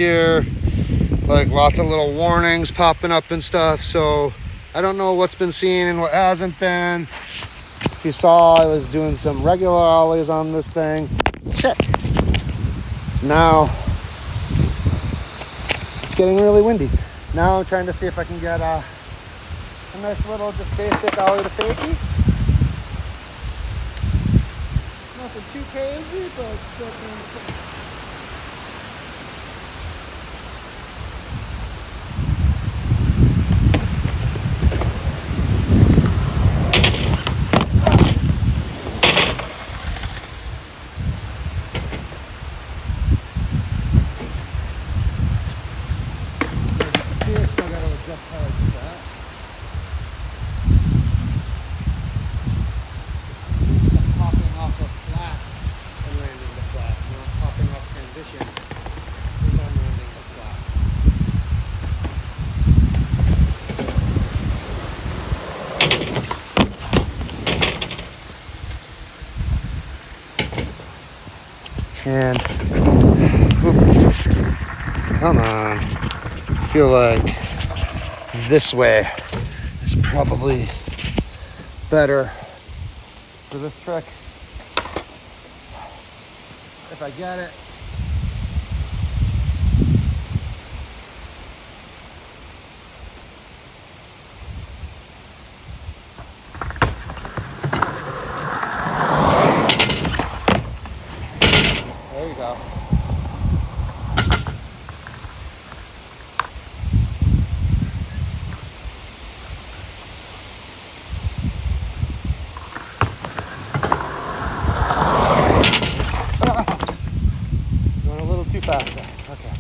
here, like lots of little warnings popping up and stuff. So I don't know what's been seen and what hasn't been. If you saw, I was doing some regular ollies on this thing. Shit. Now it's getting really windy. Now I'm trying to see if I can get a nice little just basic ollie to fakie. Nothing too crazy, but something. And come on, I feel like this way is probably better for this trick if I get it. There you go. Going a little too fast there. Okay.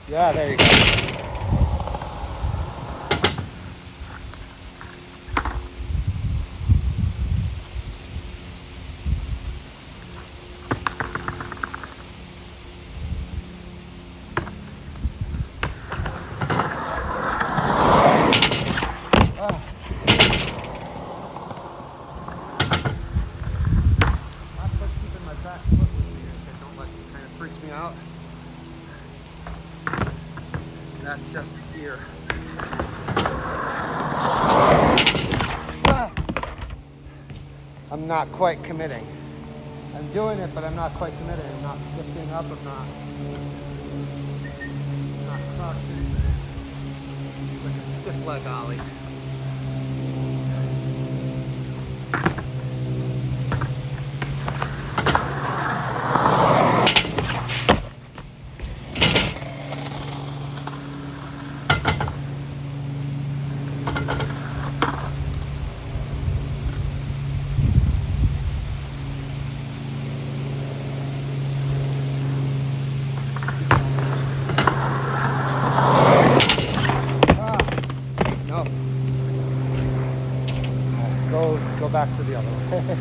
Yeah, there you go. Out. That's just fear. I'm not quite committing. I'm doing it, but I'm not quite committing. I'm not lifting up. I'm not crushing. It's like a stiff leg ollie. Go back to the other one.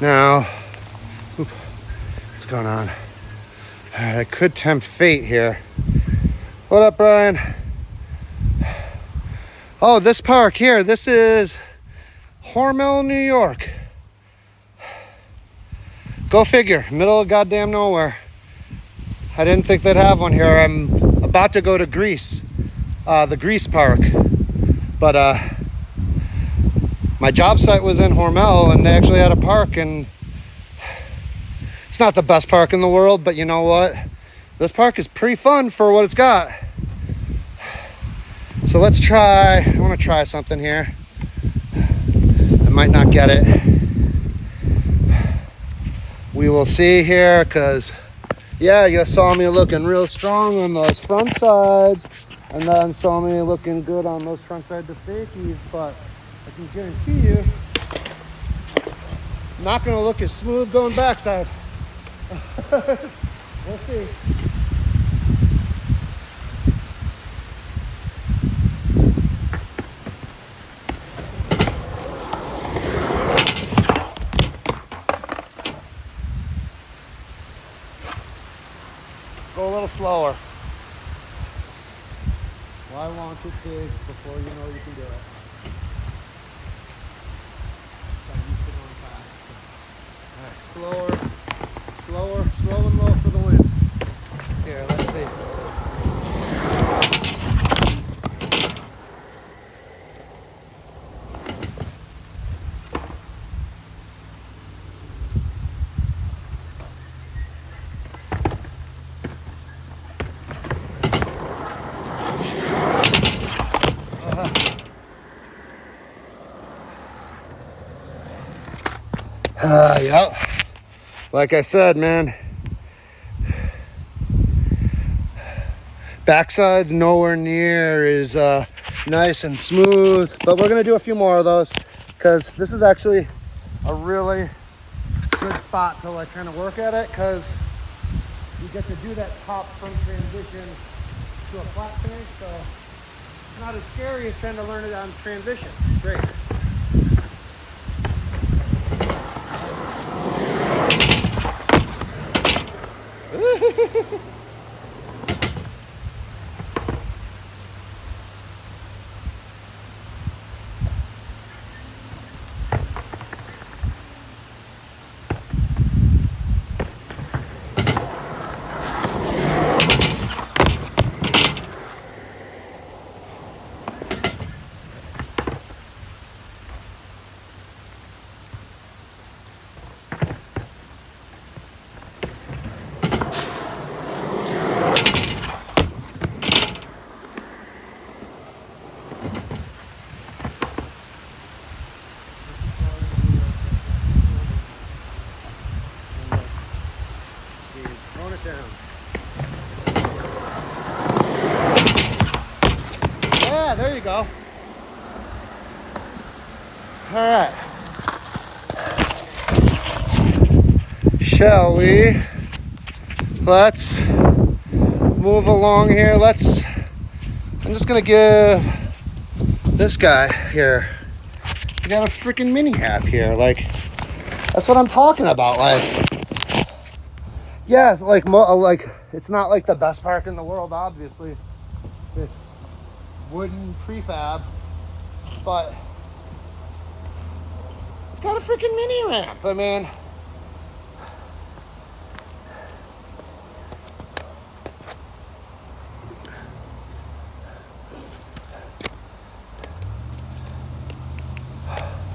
Now, what's going on? I could tempt fate here. What up, Brian? Oh, this park here, this is Hormel, New York. Go figure, middle of goddamn nowhere. I didn't think they'd have one here. I'm about to go to Greece, the Greece park. But my job site was in Hormel, and they actually had a park, and it's not the best park in the world, but you know what? This park is pretty fun for what it's got. So let's try, I want to try something here. I might not get it. We will see here, because, yeah, you saw me looking real strong on those front sides, and then saw me looking good on those front side to fakies, but I can guarantee you, I'm not going to look as smooth going backside. We'll see. Go a little slower. Why launch it big before you know you can do it? All right, slower, slow and low for the wind. Here, let's see. Yep. Like I said, man, backside's nowhere near as nice and smooth, but we're gonna do a few more of those because this is actually a really good spot to like kind of work at it, because you get to do that top front transition to a flat finish, so it's not as scary as trying to learn it on transition. It's great. Tone it down. Yeah, there you go. All right. Shall we? Let's move along here. I'm just gonna give this guy here. We got a freaking mini half here. Like, that's what I'm talking about. Like, yeah, like it's not like the best park in the world, obviously. It's wooden prefab, but it's got a freaking mini ramp. I mean,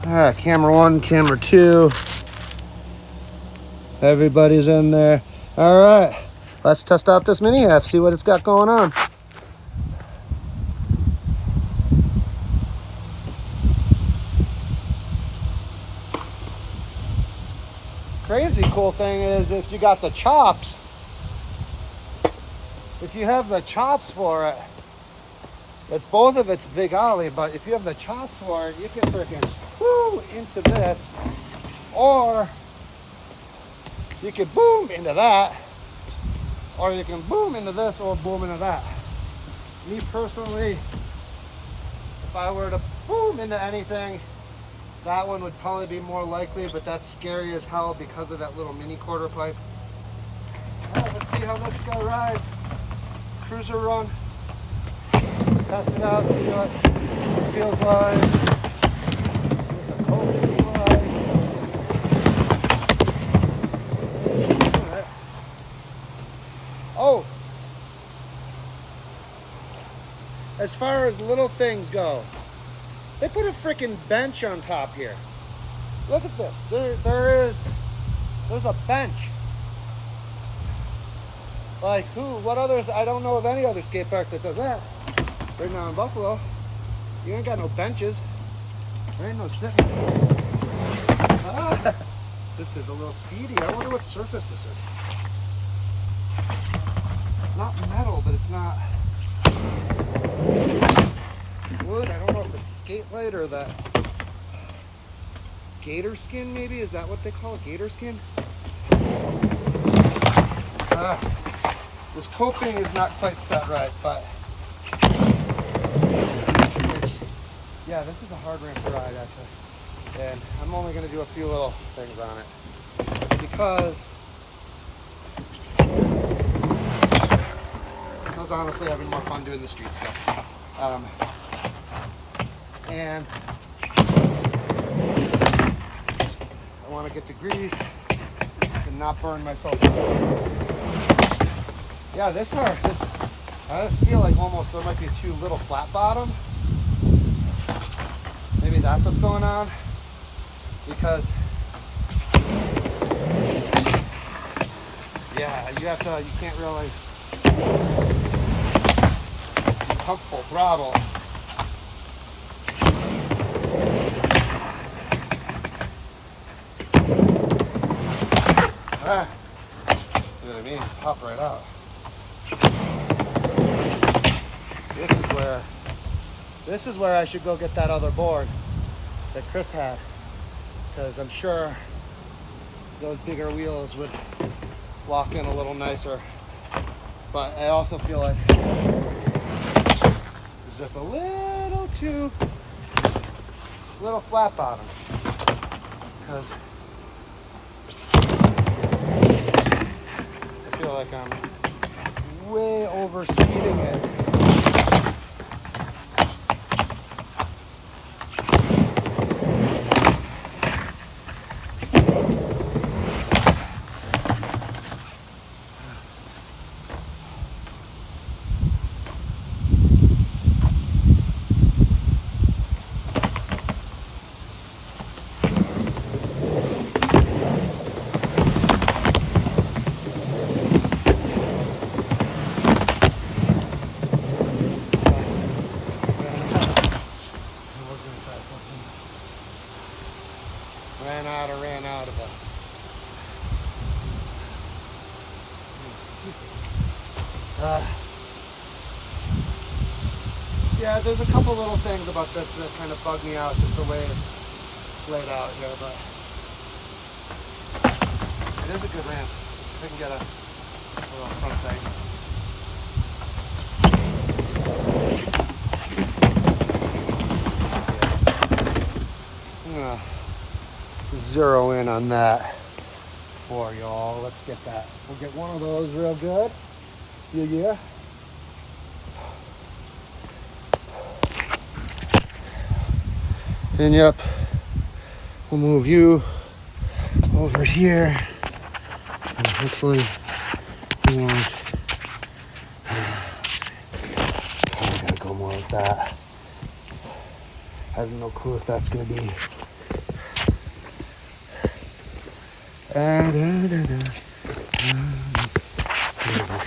all right, camera 1, camera 2. Everybody's in there. All right, let's test out this mini half, see what it's got going on. Crazy cool thing is if you got the chops, if you have the chops for it, it's both of it's big ollie, but if you have the chops for it, you can freaking whoo into this, or you can boom into that, or you can boom into this or boom into that. Me personally, if I were to boom into anything, That one would probably be more likely, but that's scary as hell because of that little mini quarter pipe. All right, let's see how this guy rides. Cruiser run. Let's test it out, see what it feels like. What the coat feels like. All right. Oh! As far as little things go, they put a freaking bench on top here. Look at this. There's a bench. Like who? What others? I don't know of any other skate park that does that. Right now in Buffalo, you ain't got no benches. There ain't no sitting. Ah, this is a little speedy. I wonder what surface this is. It's not metal, but it's not wood. I don't know if it's skate light or that gator skin, maybe. Is that what they call it? Gator skin? This coping is not quite set right, but yeah, this is a hard ramp to ride actually. And I'm only going to do a few little things on it because I was honestly having more fun doing the street stuff. And I want to get to grease and not burn myself out. Yeah, this car, I feel like almost there might be too little flat bottom. Maybe that's what's going on. Because, yeah, you can't really pump full throttle. See what I mean? Pop right out. This is where I should go get that other board that Chris had, because I'm sure those bigger wheels would lock in a little nicer. But I also feel like it's just a little flat bottom, because I feel like I'm way over speeding it. Ran out of it. Yeah, there's a couple little things about this that kind of bug me out, just the way it's laid out here, but it is a good ramp. Let's see if I can get a little front sight. I'm gonna zero in on that for y'all. Let's get that. We'll get one of those real good. Yeah. And yep, we'll move you over here, and hopefully we won't. I gotta go more like that. I have no clue if that's gonna be.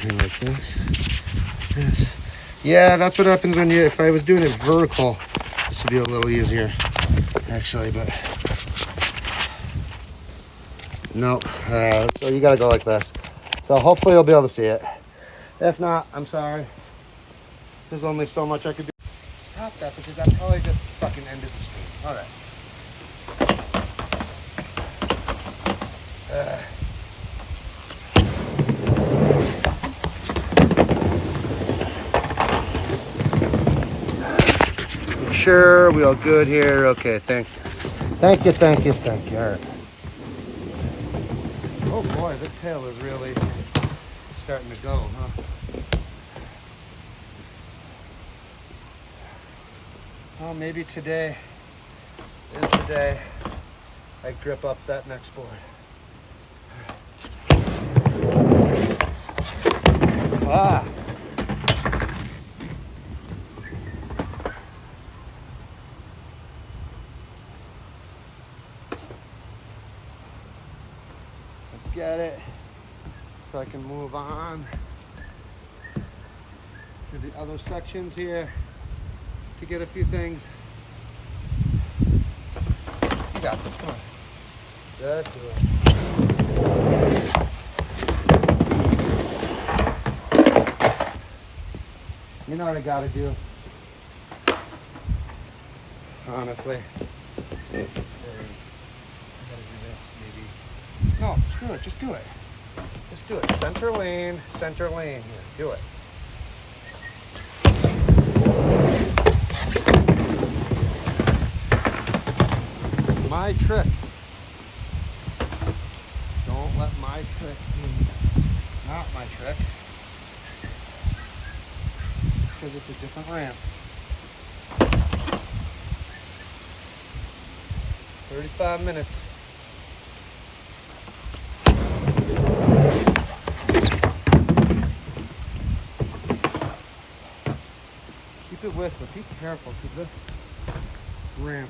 Like this. Yeah, that's what happens when if I was doing it vertical, this would be a little easier, actually, but nope. So you gotta go like this. So hopefully you'll be able to see it. If not, I'm sorry. There's only so much I could do. Stop that, because that probably just fucking ended the stream. All right. Sure, we all good here. Okay, thank you. Thank you, thank you, thank you. All right. Oh boy, this tail is really starting to go, huh? Well, maybe today is the day I grip up that next board. Ah! Let's get it so I can move on to the other sections here to get a few things. You got this, come on. Just do it. You know what I gotta do? Honestly. I gotta do this, maybe. No, screw it, just do it. Just do it. Center lane here. Do it. My trick. Don't let my trick be not my trick. Because it's a different ramp. 35 minutes. Keep it with, but be careful because this ramp,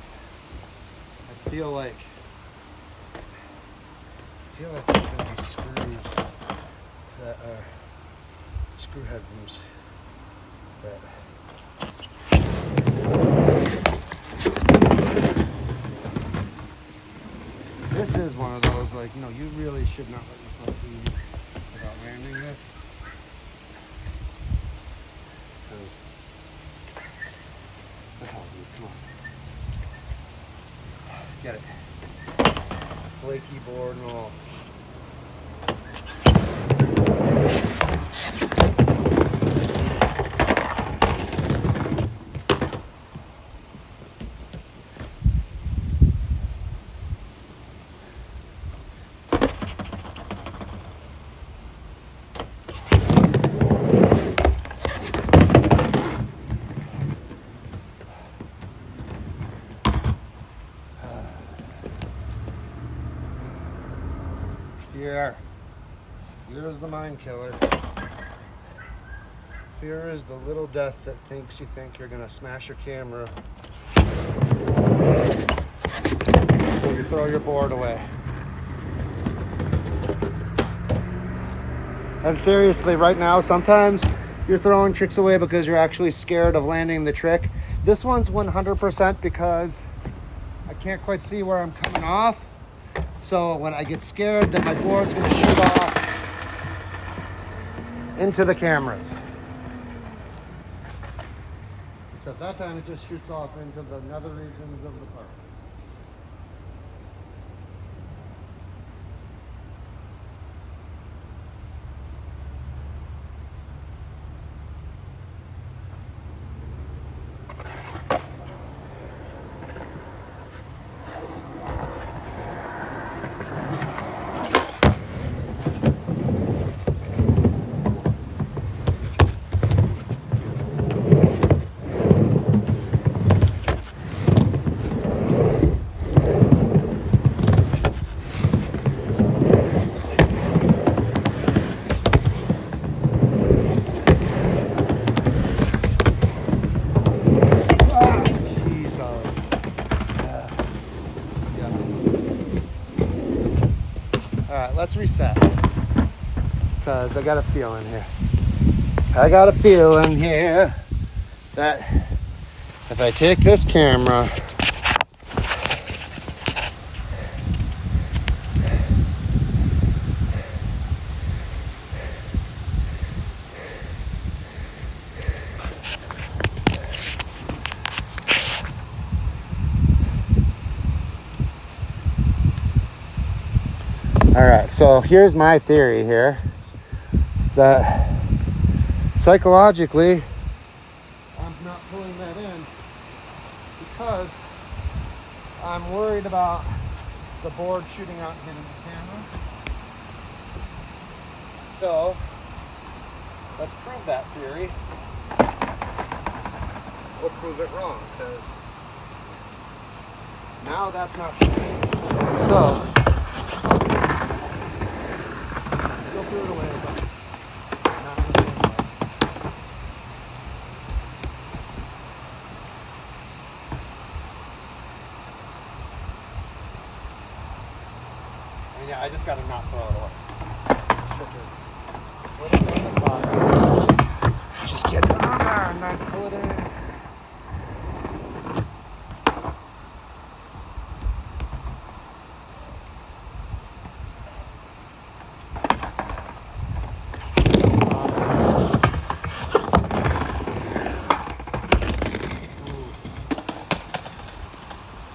I feel like there's gonna be screws that are screw heads loose. That this is one of those, like, you know, you really should not let yourself be without landing this. Because, the hell, dude, come on. Get it. Flaky board and all. Fear is the mind killer. Fear is the little death that thinks you think you're gonna smash your camera or you throw your board away. And seriously, right now, sometimes you're throwing tricks away because you're actually scared of landing the trick. This one's 100% because I can't quite see where I'm coming off. So when I get scared that my board's gonna shoot off into the cameras. Except that time it just shoots off into the nether regions of the park. Let's reset, because I got a feeling here. That if I take this camera all right, so here's my theory here, that psychologically I'm not pulling that in because I'm worried about the board shooting out and hitting the camera. So let's prove that theory. We'll prove it wrong, because now that's not true. So still threw it away, but not in the same way. And yeah, I just gotta not throw it away. Just get it on there and then pull it in.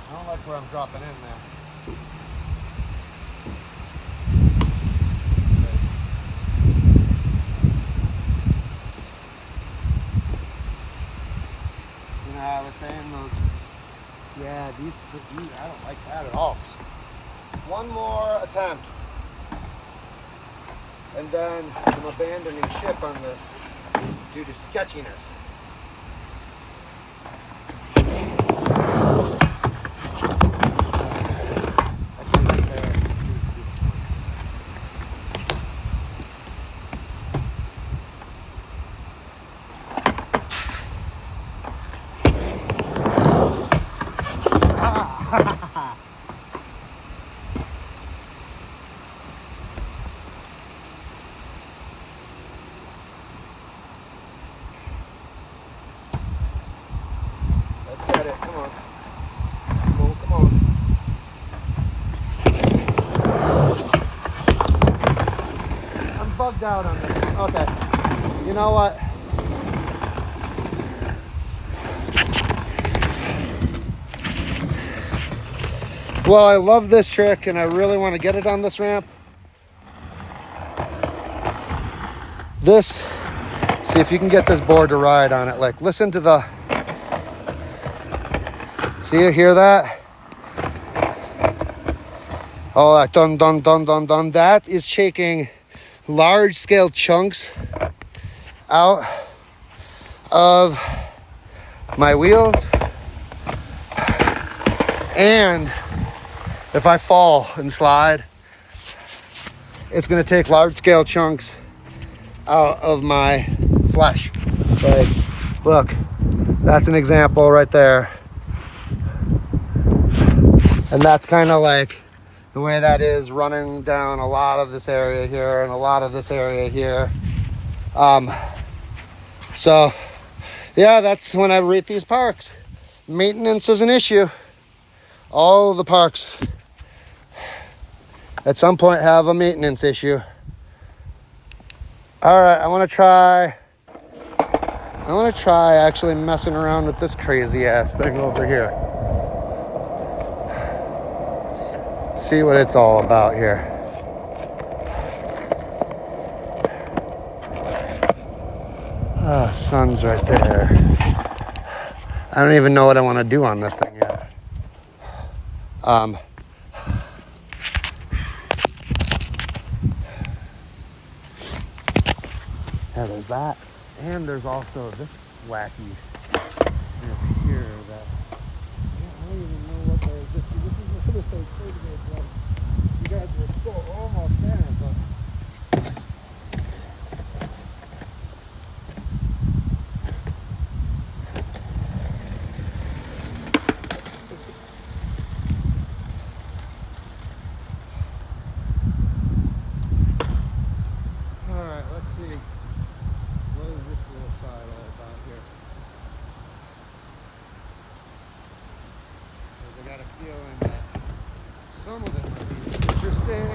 I don't like where I'm dropping in there. You know, I was saying those, yeah, these, I don't like that at all. One more attempt. And then I'm abandoning ship on this due to sketchiness. Let's get it. Come on. Come on. I'm bugged out on this one. Okay. You know what? Well, I love this trick and I really want to get it on this ramp. See if you can get this board to ride on it. Like, listen to the, see you hear that? Oh, that dun dun dun dun dun. That is shaking large scale chunks out of my wheels. And if I fall and slide, it's gonna take large scale chunks out of my flesh. Like, look, that's an example right there. And that's kind of like the way that is running down a lot of this area here and a lot of this area here. So yeah, that's when I rate these parks. Maintenance is an issue. All the parks at some point have a maintenance issue. All right, I want to try actually messing around with this crazy ass thing over here. See what it's all about here. Oh, sun's right there. I don't even know what I want to do on this thing yet. Yeah, there's that. And there's also this wacky here that I don't even know what this is another thing crazy. You guys were so almost there, but alright, let's see. What is this little side all about here? Because I got a feeling that some of it might be interesting.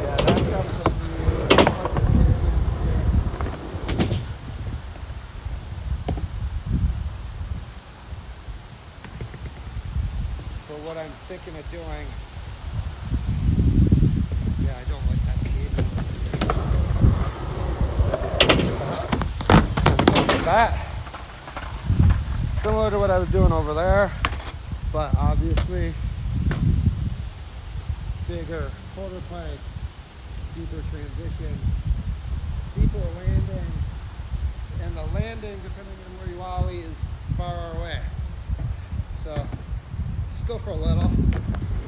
Yeah, that's got some weird. So what I'm thinking of doing that. Similar to what I was doing over there, but obviously bigger, quarter plank, steeper transition, steeper landing, and the landing, depending on where you ollie, is far away. So let's just go for a little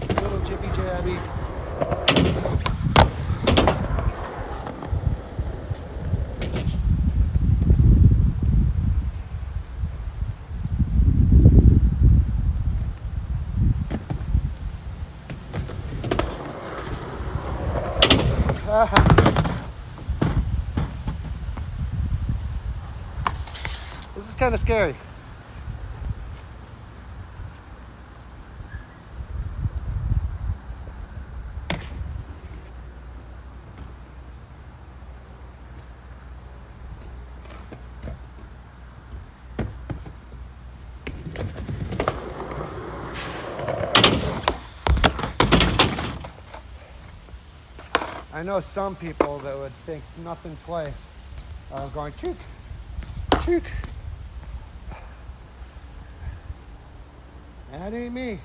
jippy jabby. This is kind of scary. I know some people that would think nothing twice of going chook, chook. That ain't me.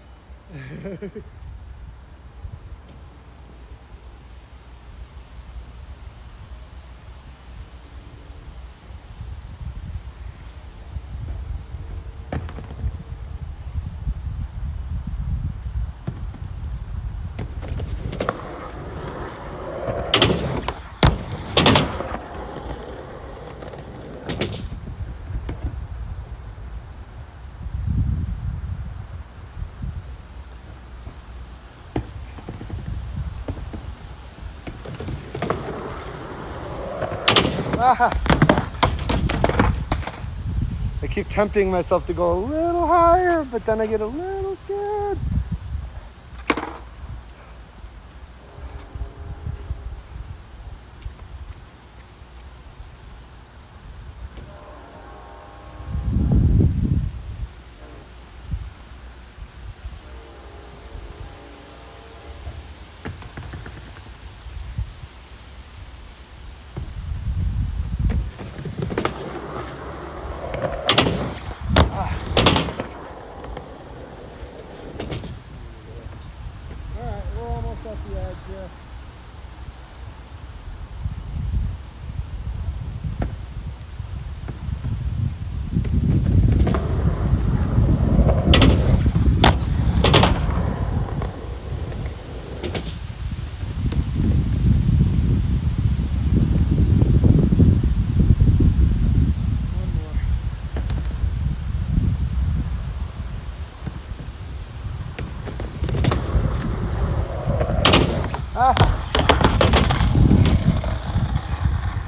I keep tempting myself to go a little higher, but then I get a little scared.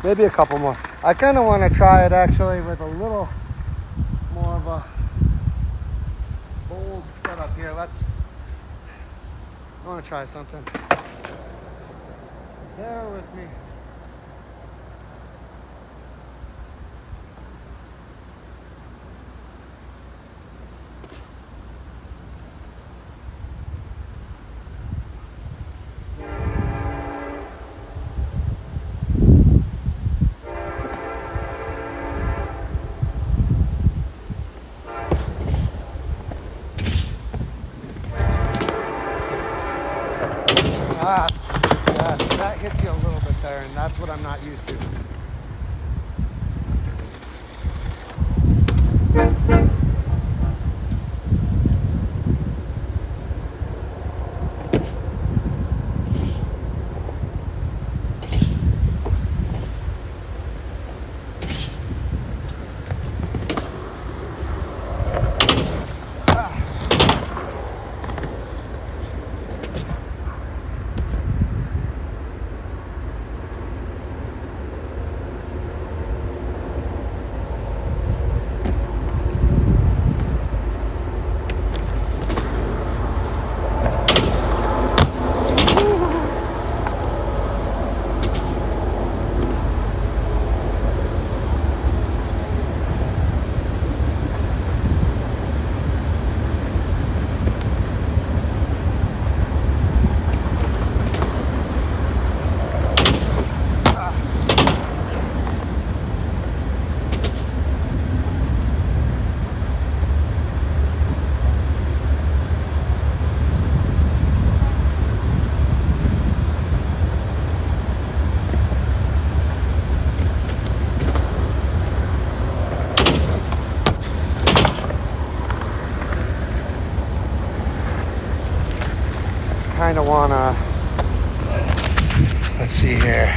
Maybe a couple more. I kind of want to try it actually with a little more of a bold setup here. I want to try something. Bear with me. Yeah, so that hits you a little bit there, and that's what I'm not used to. kind of want to, let's see here.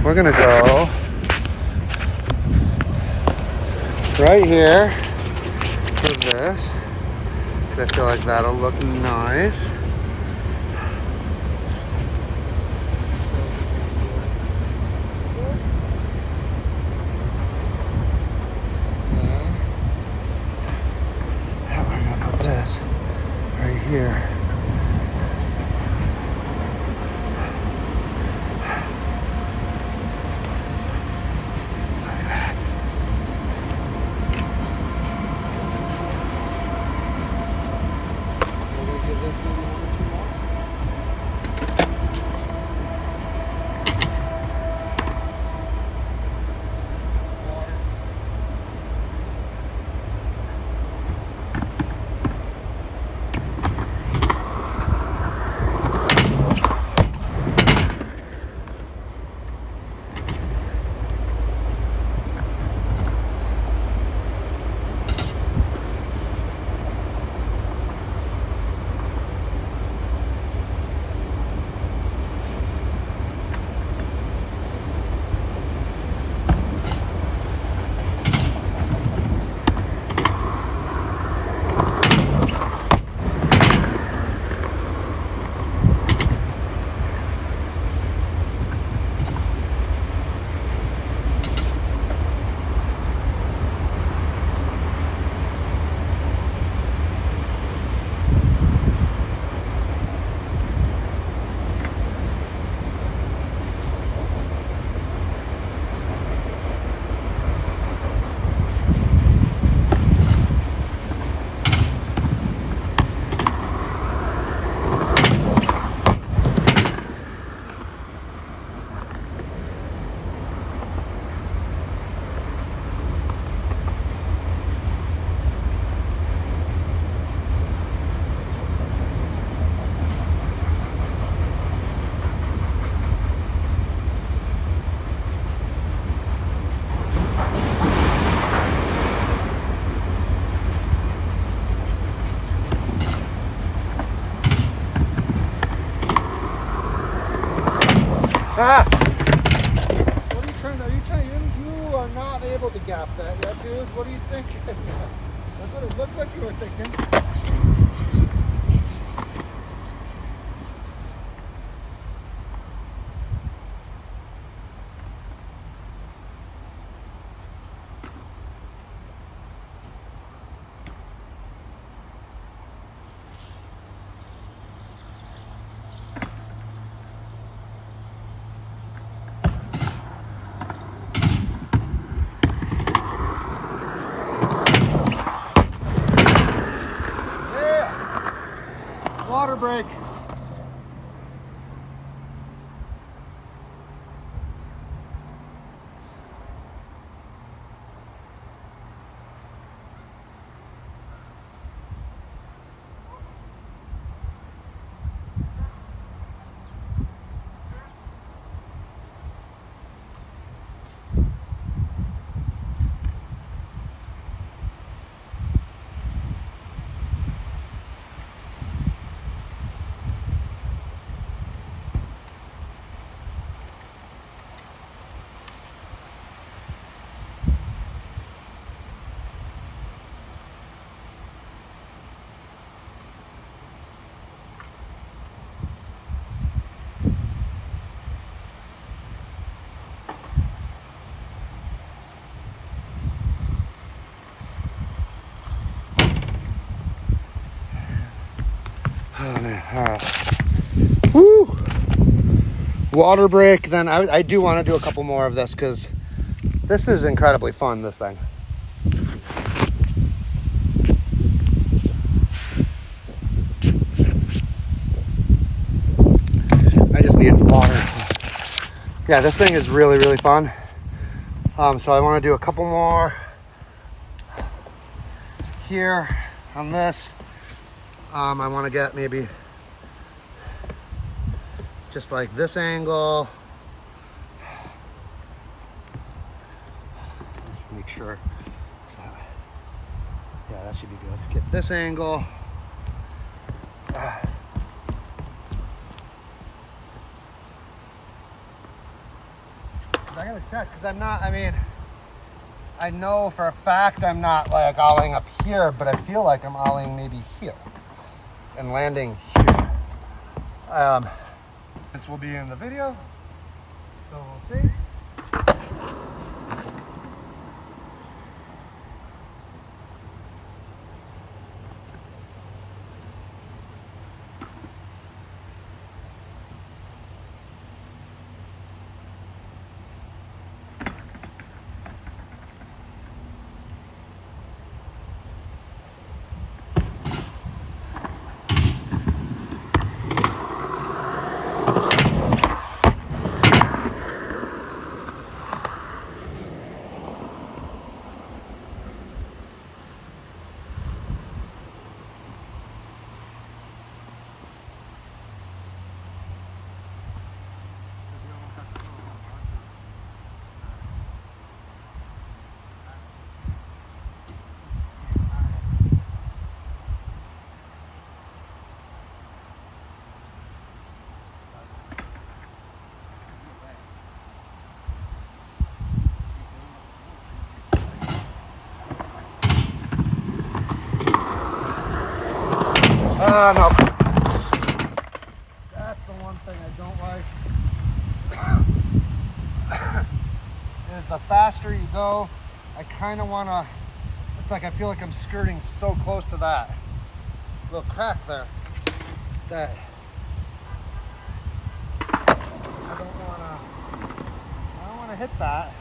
We're going to go right here for this, because I feel like that'll look nice. Now we're going to put this right here. Ah! What are you trying to, you are not able to gap that yet, dude. What do you think? That's what it looked like you were thinking. Water break. Oh man. Woo! Water break. Then I do want to do a couple more of this because this is incredibly fun, this thing. I just need water. Yeah, this thing is really, really fun. So I want to do a couple more here on this. I want to get maybe just like this angle. Make sure So, yeah, that should be good. Get this angle. I gotta check because I'm not, I mean, I know for a fact I'm not like ollieing up here, but I feel like I'm ollieing maybe here and landing here. This will be in the video, so we'll see. No. That's the one thing I don't like. Is the faster you go, I kind of want to, it's like I feel like I'm skirting so close to that little crack there that I don't want to hit that.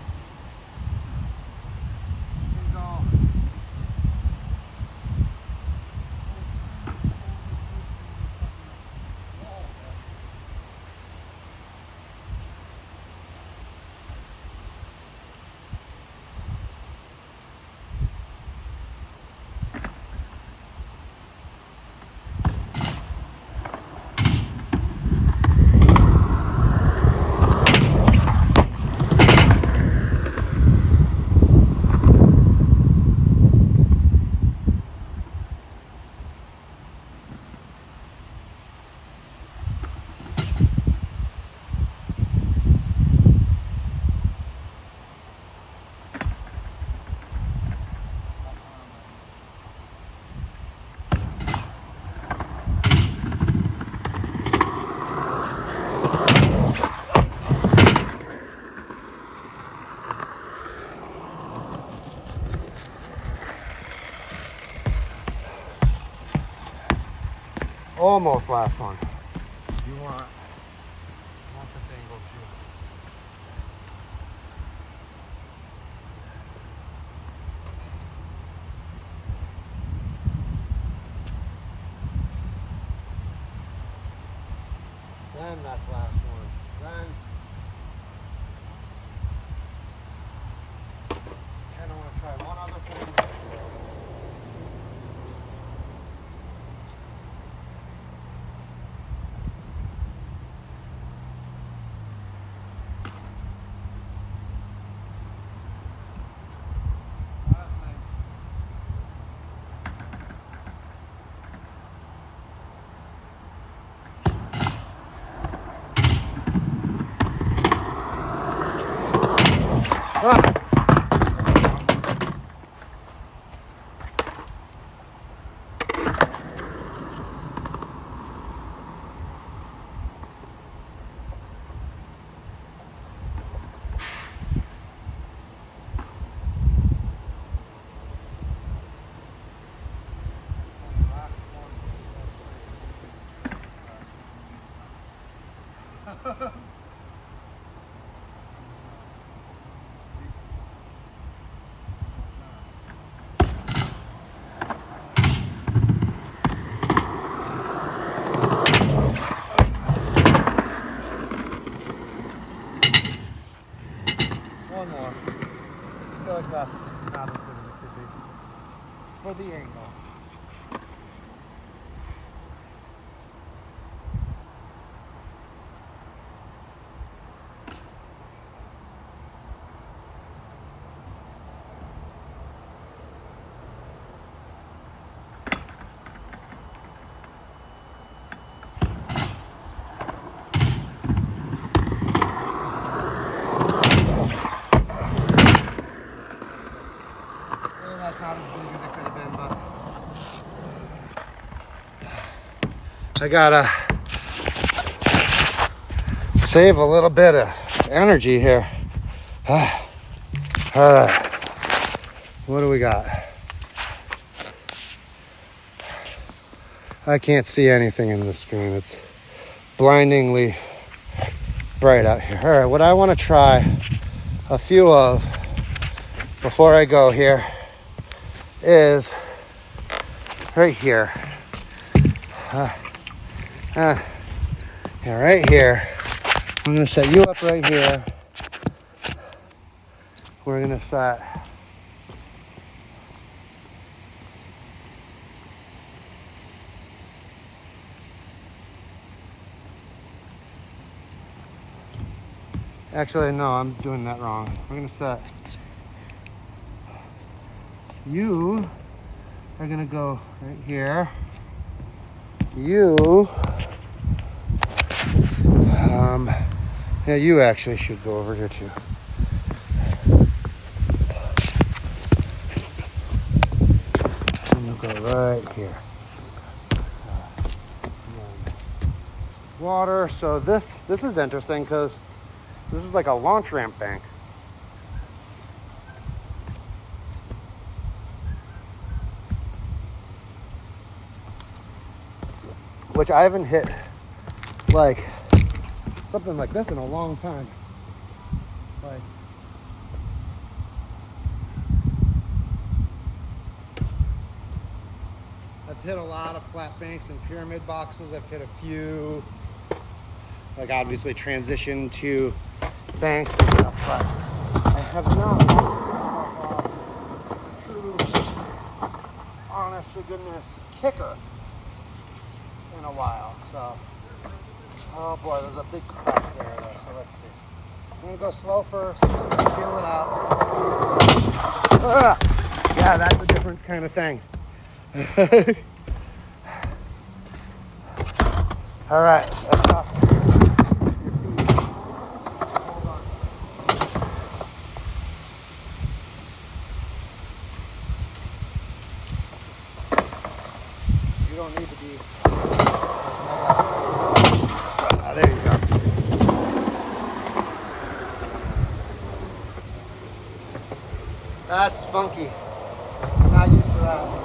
Almost last one. You want this angle too. Then that's last one. Then kind of want to try one other thing. One more. I feel like that's not as good as it could be. For the angle. That's not as big as it could have been, but I gotta save a little bit of energy here. What do we got? I can't see anything in the screen. It's blindingly bright out here. All right, what I want to try a few of before I go here is right here. Yeah, right here. I'm gonna set you up right here. We're gonna set actually, no, I'm doing that wrong. We're gonna set you are gonna go right here. You yeah, you actually should go over here too. And you'll go right here. Water. So this is interesting because this is like a launch ramp bank. Which I haven't hit like something like this in a long time. Like I've hit a lot of flat banks and pyramid boxes. I've hit a few, like obviously transition to banks and stuff, but I have not true, honest to goodness kicker in a while. So, oh boy, there's a big crack there though, so let's see. I'm gonna go slow first, just to feel it out. Yeah, that's a different kind of thing. All right, that's awesome. Hold on. You don't need to be. There you go. That's funky. I'm not used to that.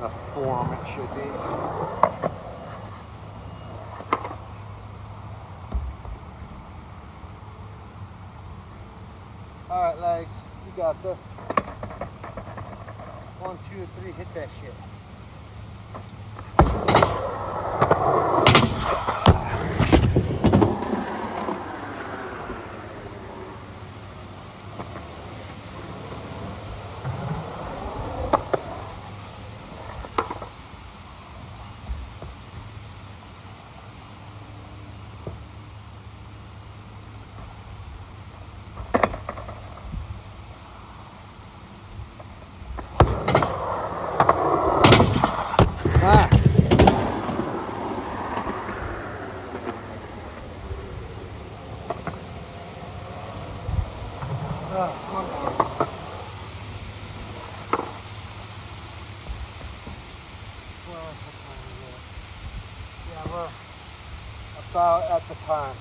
The form it should be. All right, legs, you got this. 1, 2, 3, hit that shit. Yeah, we're about at the time.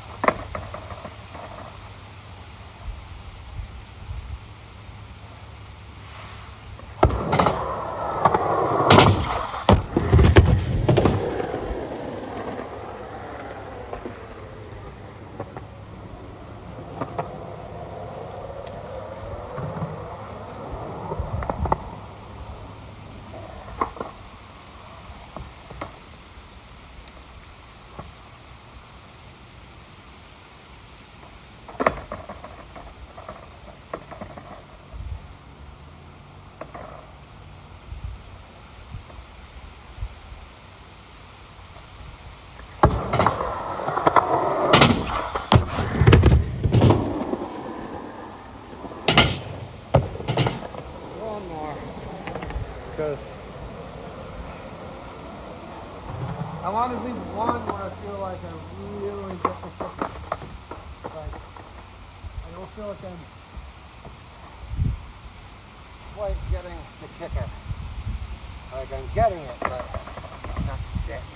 I want at least one where I feel like I really get the kicker. Like, I don't feel like I'm quite getting the kicker. Like I'm getting it, but not getting it.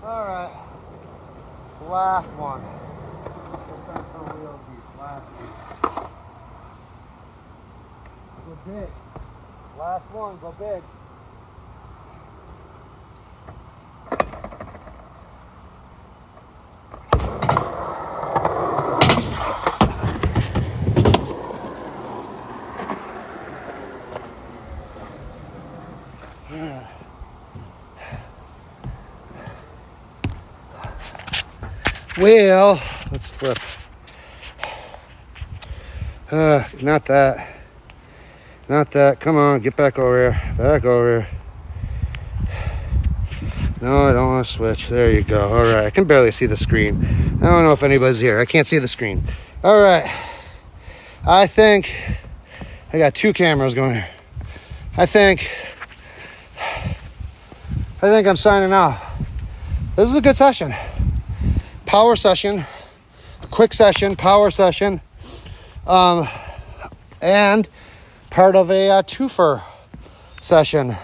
All right, last one. This time for real beach, last one. Go big. Last one, go big. Well, let's flip. Not that. Not that. Come on, get back over here. Back over here. No, I don't want to switch. There you go. All right. I can barely see the screen. I don't know if anybody's here. I can't see the screen. All right. I think I got two cameras going here. I think I'm signing off. This is a good session. Power session. Quick session. Power session. And part of a twofer session.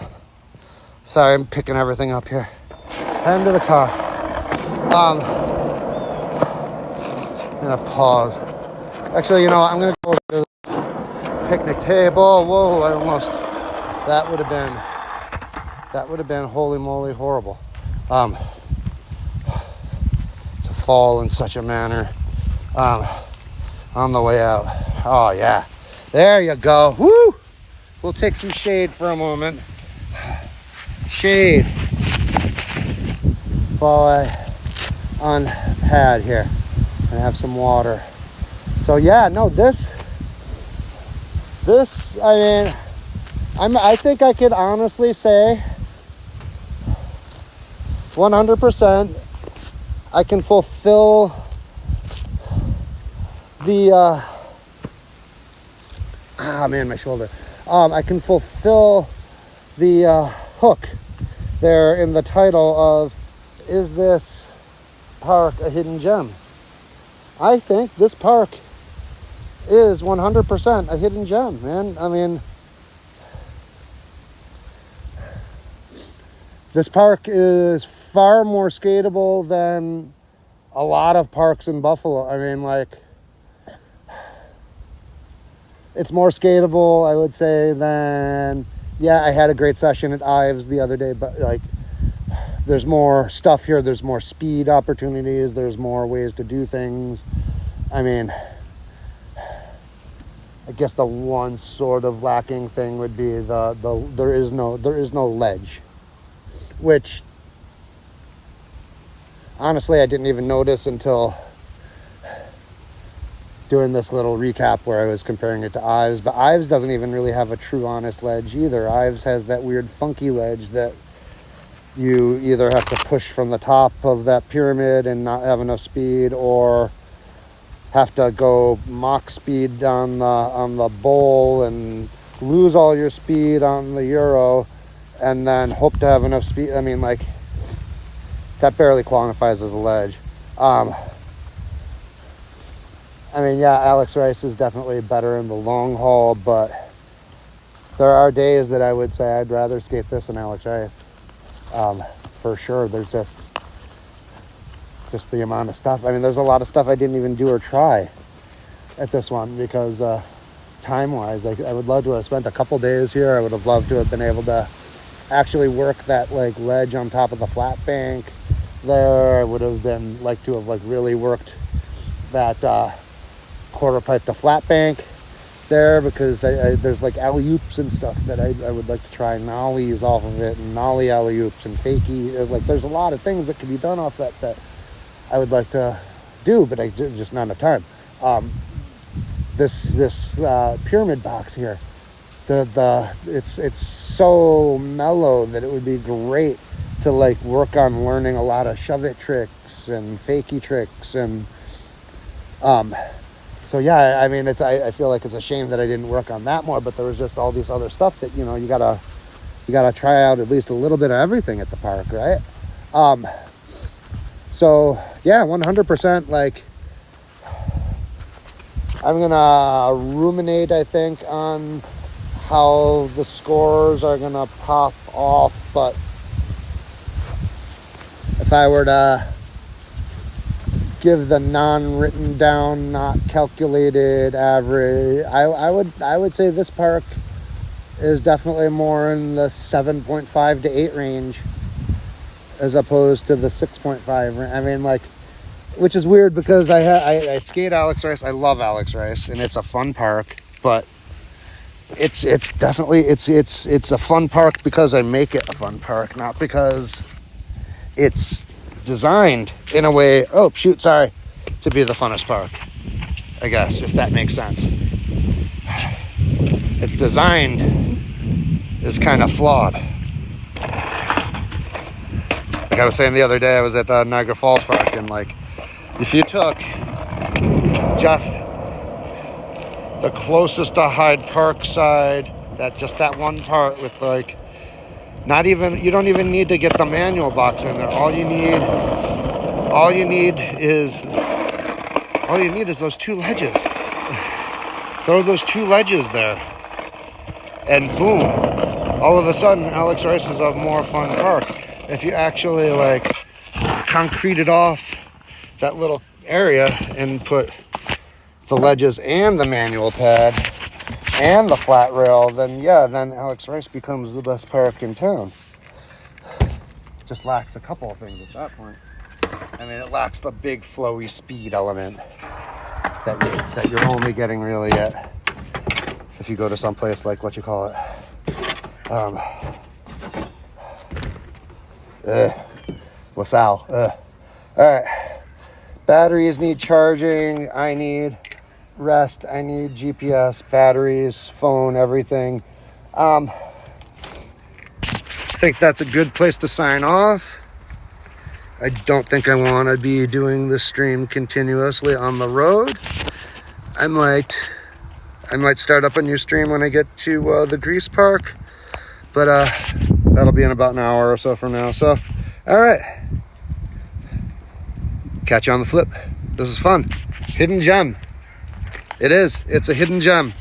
Sorry, I'm picking everything up here. Head to the car. I'm gonna pause. Actually, you know what? I'm gonna go over to the picnic table. Whoa, I almost. That would have been holy moly horrible. To fall in such a manner. On the way out. Oh yeah. There you go. Woo! We'll take some shade for a moment. Shade. While I unpad here and have some water. So yeah, no, this, I mean, I think I could honestly say 100% I can fulfill the, my shoulder. I can fulfill the hook there in the title of, is this park a hidden gem? I think this park is 100% a hidden gem, man. I mean, this park is far more skatable than a lot of parks in Buffalo. I mean, like, it's more skatable, I would say, than, yeah, I had a great session at Ives the other day, but like, there's more stuff here. There's more speed opportunities. There's more ways to do things. I mean, I guess the one sort of lacking thing would be there is no ledge, which honestly I didn't even notice until doing this little recap where I was comparing it to Ives. But Ives doesn't even really have a true honest ledge either. Ives has that weird funky ledge that you either have to push from the top of that pyramid and not have enough speed, or have to go mock speed on the bowl and lose all your speed on the Euro and then hope to have enough speed. I mean, like, that barely qualifies as a ledge. I mean, yeah, Alex Rice is definitely better in the long haul, but there are days that I would say I'd rather skate this than Alex Rice. For sure. There's just the amount of stuff. I mean, there's a lot of stuff I didn't even do or try at this one because time-wise, I would love to have spent a couple days here. I would have loved to have been able to actually work that like ledge on top of the flat bank there. I would have been like to have like really worked that quarter pipe to flat bank there, because there's like alley-oops and stuff that I would like to try nollies off of it, and nollie alley-oops and fakie. Like there's a lot of things that can be done off that I would like to do, but I just not enough time. This pyramid box here, it's so mellow that it would be great to like work on learning a lot of shove it tricks and fakie tricks. And so yeah, I mean, I feel like it's a shame that I didn't work on that more, but there was just all this other stuff that, you know, you gotta try out at least a little bit of everything at the park, right? So yeah, 100%. Like, I'm gonna ruminate, I think, on how the scores are gonna pop off, but if I were to give the non-written down, not calculated average, I would say this park is definitely more in the 7.5 to 8 range as opposed to the 6.5. I mean, like, which is weird because I skate Alex Rice. I love Alex Rice, and it's a fun park, but it's definitely it's a fun park because I make it a fun park, not because it's designed in a way, to be the funnest park, I guess, if that makes sense. Its designed is kind of flawed. Like I was saying the other day, I was at Niagara Falls Park, and like, if you took just the closest to Hyde Park side, that one part with like, you don't even need to get the manual box in there. All you need is those two ledges. Throw those two ledges there, and boom, all of a sudden Alex Rice is a more fun park. If you actually like concreted off that little area and put the ledges and the manual pad and the flat rail, then Alex Rice becomes the best park in town. Just lacks a couple of things at that point. I mean, it lacks the big flowy speed element that you're only getting really at if you go to some place like LaSalle. All right. Batteries need charging. I need rest. I need GPS, batteries, phone, everything. I think that's a good place to sign off. I don't think I want to be doing this stream continuously on the road. I might start up a new stream when I get to the Grease Park, but that'll be in about an hour or so from now. So, all right. Catch you on the flip. This is fun. Hidden gem. It is. It's a hidden gem.